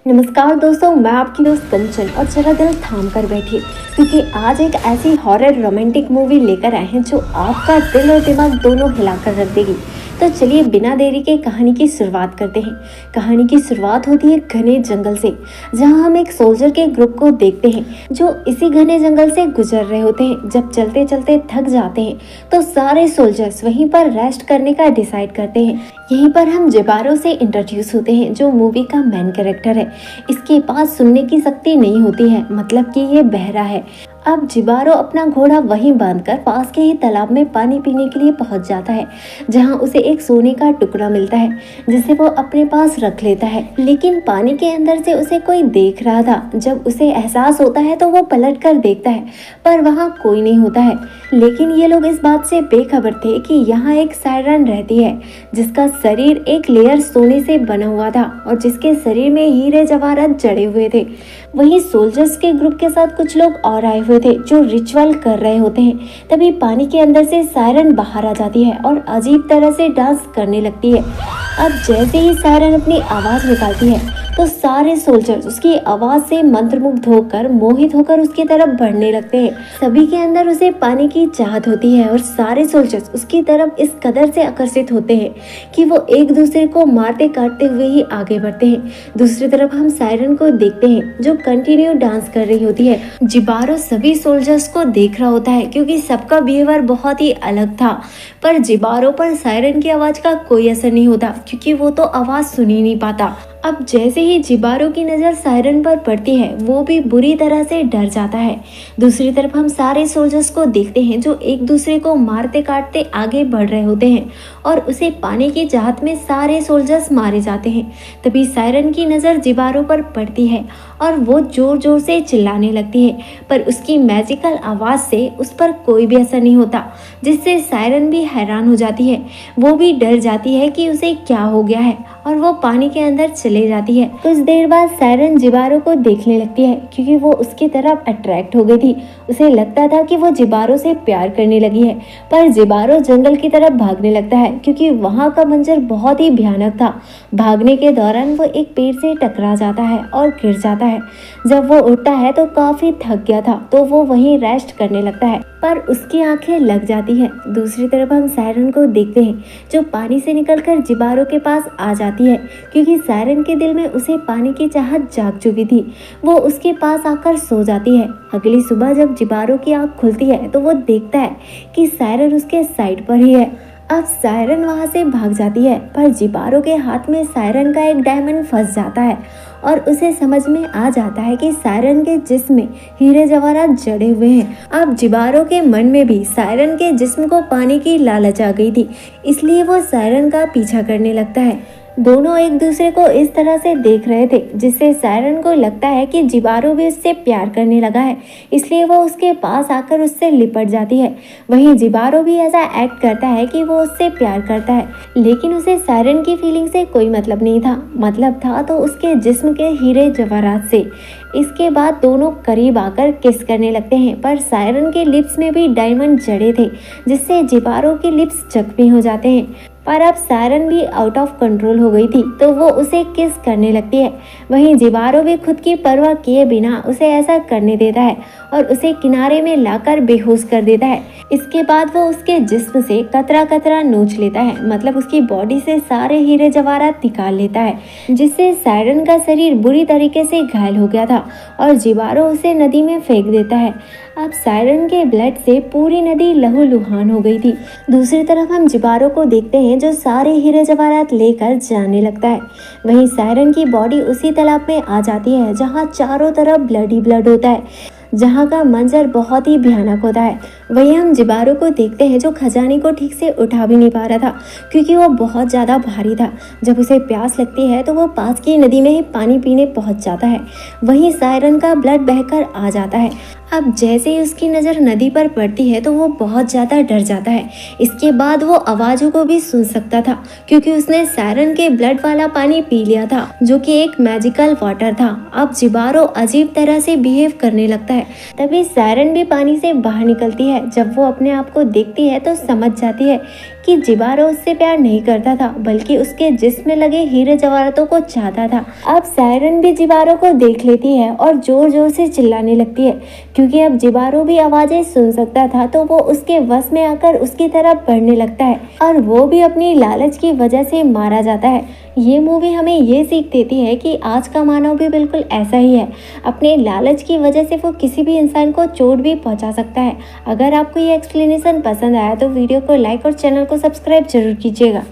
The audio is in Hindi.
नमस्कार दोस्तों, मैं आपकी दोस्त कंचन और जरा दिल थाम कर बैठी क्योंकि आज एक ऐसी हॉरर रोमांटिक मूवी लेकर आए हैं जो आपका दिल और दिमाग दोनों हिलाकर रख देगी। तो चलिए बिना देरी के कहानी की शुरुआत करते हैं। कहानी की शुरुआत होती है घने जंगल से, जहां हम एक सोल्जर के ग्रुप को देखते हैं जो इसी घने जंगल से गुजर रहे होते हैं। जब चलते चलते थक जाते हैं तो सारे सोल्जर्स वहीं पर रेस्ट करने का डिसाइड करते हैं। यहीं पर हम जिबारो से इंट्रोड्यूस होते हैं जो मूवी का मेन कैरेक्टर है। इसके पास सुनने की शक्ति नहीं होती है, मतलब कि ये बहरा है। अब जिबारो अपना घोड़ा वहीं बांधकर पास के ही तालाब में पानी पीने के लिए पहुंच जाता है, जहां उसे एक सोने का टुकड़ा मिलता है जिसे वो अपने पास रख लेता है। लेकिन पानी के अंदर से उसे कोई देख रहा था। जब उसे एहसास होता है तो वो पलट कर देखता है, पर वहां कोई नहीं होता है। लेकिन ये लोग इस बात से बेखबर थे कि यहाँ एक सायरन रहती है जिसका शरीर एक लेयर सोने से बना हुआ था और जिसके शरीर में हीरे जवाहरात जड़े हुए थे। वहीं सोल्जर्स के ग्रुप के साथ कुछ लोग और आए हुए थे जो रिचुअल कर रहे होते हैं। तभी पानी के अंदर से सायरन बाहर आ जाती है और अजीब तरह से डांस करने लगती है। अब जैसे ही सायरन अपनी आवाज निकालती है तो सारे सोल्जर्स उसकी आवाज से मंत्रमुग्ध होकर मोहित होकर उसकी तरफ बढ़ने लगते हैं। सभी के अंदर उसे पाने की चाहत होती है और सारे सोल्जर्स उसकी तरफ इस कदर से आकर्षित होते हैं कि वो एक दूसरे को मारते काटते हुए ही आगे बढ़ते हैं। दूसरी तरफ हम सायरन को देखते हैं जो कंटिन्यू डांस कर रही होती है। जिबारो सभी सोल्जर्स को देख रहा होता है क्योंकि सबका बिहेवियर बहुत ही अलग था, पर जिबारो पर सायरन की आवाज का कोई असर नहीं होता क्योंकि वो तो आवाज सुन ही नहीं पाता। अब जैसे ही जिबारो की नज़र सायरन पर पड़ती है वो भी बुरी तरह से डर जाता है। दूसरी तरफ हम सारे सोल्जर्स को देखते हैं जो एक दूसरे को मारते काटते आगे बढ़ रहे होते हैं और उसे पाने की चाहत में सारे सोल्जर्स मारे जाते हैं। तभी सायरन की नज़र जिबारो पर पड़ती है और वो जोर जोर से चिल्लाने लगती है, पर उसकी मैजिकल आवाज़ से उस पर कोई भी असर नहीं होता, जिससे सायरन भी हैरान हो जाती है। वो भी डर जाती है कि उसे क्या हो गया है और वो पानी के अंदर चले जाती है। कुछ देर बाद सायरन जिबारो को देखने लगती है क्योंकि वो उसकी तरफ अट्रैक्ट हो गई थी। उसे लगता था कि वो जिबारो से प्यार करने लगी है, पर जिबारो जंगल की तरफ भागने लगता है क्योंकि वहाँ का मंजर बहुत ही भयानक था। भागने के दौरान वो एक पेड़ से टकरा जाता है और गिर जाता है। जब वो उठता है तो काफी थक गया था, तो वो वहीं रेस्ट करने लगता है, पर उसकी आंखें लग जाती है। दूसरी तरफ हम सायरन को देखते हैं जो पानी से निकलकर जिबारो के पास आ जाती है क्योंकि सायरन के दिल में उसे पानी की चाहत जाग चुकी थी। वो उसके पास आकर सो जाती है। अगली सुबह जब जिबारो की आंख खुलती है तो वो देखता है कि सायरन उसके साइड पर ही है। अब सायरन वहां से भाग जाती है, पर जिबारो के हाथ में सायरन का एक डायमंड फंस जाता है और उसे समझ में आ जाता है कि सायरन के जिस्म में हीरे जवाहरात जड़े हुए हैं। अब जिबारो के मन में भी सायरन के जिस्म को पाने की लालच आ गई थी, इसलिए वो सायरन का पीछा करने लगता है। दोनों एक दूसरे को इस तरह से देख रहे थे जिससे सायरन को लगता है कि जिबारो भी उससे प्यार करने लगा है, इसलिए वो उसके पास आकर उससे लिपट जाती है। वहीं जिबारो भी ऐसा एक्ट करता है कि वो उससे प्यार करता है, लेकिन उसे सायरन की फीलिंग से कोई मतलब नहीं था। मतलब था तो उसके जिस्म के हीरे जवाहरात से। इसके बाद दोनों करीब आकर किस करने लगते हैं, पर सायरन के लिप्स में भी डायमंड जड़े थे जिससे जिबारो के लिप्स जख्मी हो जाते हैं। पर अब सायरन भी आउट ऑफ कंट्रोल हो गई थी तो वो उसे किस करने लगती है। वहीं जिबारो भी खुद की परवाह किए बिना उसे ऐसा करने देता है और उसे किनारे में लाकर बेहोश कर देता है। इसके बाद वो उसके जिस्म से कतरा कतरा नोच लेता है, मतलब उसकी बॉडी से सारे हीरे जवाहरात निकाल लेता है, जिससे सायरन का शरीर बुरी तरीके से घायल हो गया था और जिबारो उसे नदी में फेंक देता है। अब सायरन के ब्लड से पूरी नदी लहूलुहान हो गई थी। दूसरी तरफ हम जिबारो को देखते हैं जो सारे हीरे जवाहरात लेकर जाने लगता है। वहीं सायरन की बॉडी उसी तालाब में आ जाती है जहां चारों तरफ ब्लड ही ब्लड होता है, जहाँ का मंजर बहुत ही भयानक होता है। वहीं हम जिबारो को देखते हैं जो खजाने को ठीक से उठा भी नहीं पा रहा था क्योंकि वो बहुत ज़्यादा भारी था। जब उसे प्यास लगती है तो वो पास की नदी में ही पानी पीने पहुंच जाता है। वहीं सायरन का ब्लड बहकर आ जाता है। अब जैसे ही उसकी नज़र नदी पर पड़ती है तो वो बहुत ज़्यादा डर जाता है। इसके बाद वो आवाज़ों को भी सुन सकता था क्योंकि उसने सायरन के ब्लड वाला पानी पी लिया था जो कि एक मैजिकल वाटर था। अब जिबारो अजीब तरह से बिहेव करने लगता है। तभी सायरन भी पानी से बाहर निकलती है। जब वो अपने आप को देखती है तो समझ जाती है कि जिबारो उससे प्यार नहीं करता था, बल्कि उसके जिस्म में लगे हीरे जवाहरातों को चाहता था। अब सायरन भी जिबारो को देख लेती है और जोर जोर से चिल्लाने लगती है, क्योंकि अब जिबारो भी आवाजें सुन सकता था, तो वो उसके वश में आकर उसकी तरफ बढ़ने लगता है और वो भी अपनी लालच की वजह से मारा जाता है। ये मूवी हमें ये सीख देती है कि आज का मानव भी बिल्कुल ऐसा ही है। अपने लालच की वजह से वो किसी भी इंसान को चोट भी पहुंचा सकता है। अगर आपको ये एक्सप्लेनेशन पसंद आया तो वीडियो को लाइक और चैनल को सब्सक्राइब जरूर कीजिएगा।